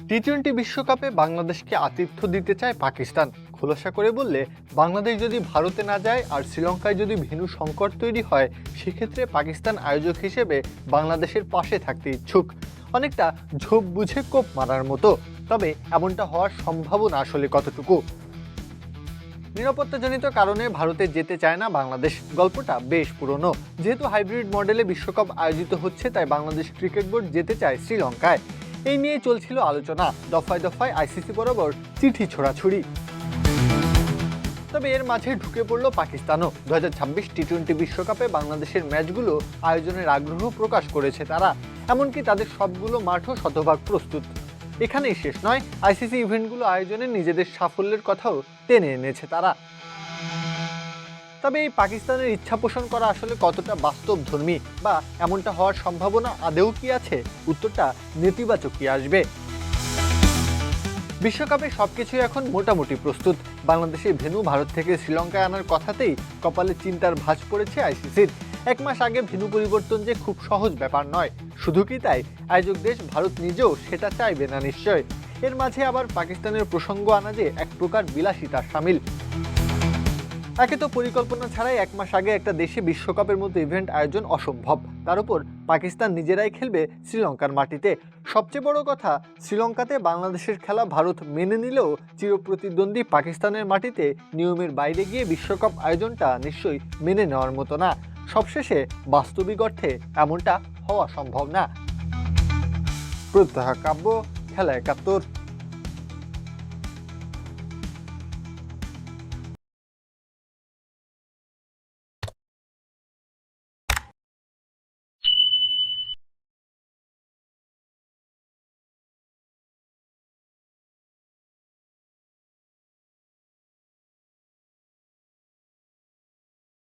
টি-20 বিশ্বকাপে বাংলাদেশকে আতিথ্য দিতে চায় পাকিস্তান। খোলাসা করে বললে, বাংলাদেশ যদি ভারতে না যায় আর শ্রীলঙ্কায় যদি ভেন্যু সংকট তৈরি হয়, সেক্ষেত্রে পাকিস্তান আয়োজক হিসেবে বাংলাদেশের পাশে থাকতে ইচ্ছুক। অনেকটা ঝোপ বুঝে কোপ মারার মতো। তবে এমনটা হওয়ার সম্ভাবনা আসলে কতটুকু? নিরাপত্তাজনিত কারণে ভারতে যেতে চায় না বাংলাদেশ, গল্পটা বেশ পুরনো। যেহেতু হাইব্রিড মডেলে বিশ্বকাপ আয়োজিত হচ্ছে, তাই বাংলাদেশ ক্রিকেট বোর্ড যেতে চায় শ্রীলঙ্কায়। এই নিয়ে চলছিল আলোচনা, দফায় দফায় আইসিসি বরাবর চিঠি ছোড়াছুড়ি। তবে এর মাঝে ঢুকে পড়ল পাকিস্তানও। 2026 টি-20 বিশ্বকাপে বাংলাদেশের ম্যাচগুলো আয়োজনের আগ্রহ প্রকাশ করেছে তারা। এমনকি তাদের সবগুলো মাঠও শতভাগ প্রস্তুত। এখানেই শেষ নয়, আইসিসি ইভেন্টগুলো আয়োজনে নিজেদের সাফল্যের কথাও টেনে এনেছে তারা। তবে এই পাকিস্তানের ইচ্ছা পোষণ করা আসলে কতটা বাস্তবধর্মী, বা এমনটা হওয়ার সম্ভাবনা আদৌ কি আছে? উত্তরটা নেতিবাচকই আসবে। বিশ্বকাপে সবকিছুই এখন মোটামুটি প্রস্তুত। বাংলাদেশের ভেন্যু ভারত থেকে শ্রীলঙ্কায় আনার কথাতেই কপালে চিন্তার ভাঁজ পড়েছে আইসিসির। 1 মাস আগে ভেন্যু পরিবর্তন যে খুব সহজ ব্যাপার নয়। শুধু কি তাই, আয়োজক দেশ ভারত নিজেও সেটা চাইবে না নিশ্চয়। এর মাঝে আবার পাকিস্তানের প্রসঙ্গ আনা যে এক প্রকার বিলাসিতার শামিল। একে তো পরিকল্পনা ছাড়াই 1 মাস আগে একটা দেশে বিশ্বকাপের মতো ইভেন্ট আয়োজন অসম্ভব। তার উপর পাকিস্তান নিজেরাই খেলবে শ্রীলঙ্কার মাটিতে। সবচেয়ে বড় কথা, শ্রীলঙ্কাতে বাংলাদেশের খেলা ভারত মেনে নিলেও চিরপ্রতিদ্বন্দ্বী পাকিস্তানের মাটিতে নিয়মের বাইরে গিয়ে বিশ্বকাপ আয়োজনটা নিশ্চয়ই মেনে নেওয়ার মতো না। সবশেষে বাস্তবিক অর্থে এমনটা হওয়া সম্ভব না। প্রত্যহ কাব্য, খেলা 71।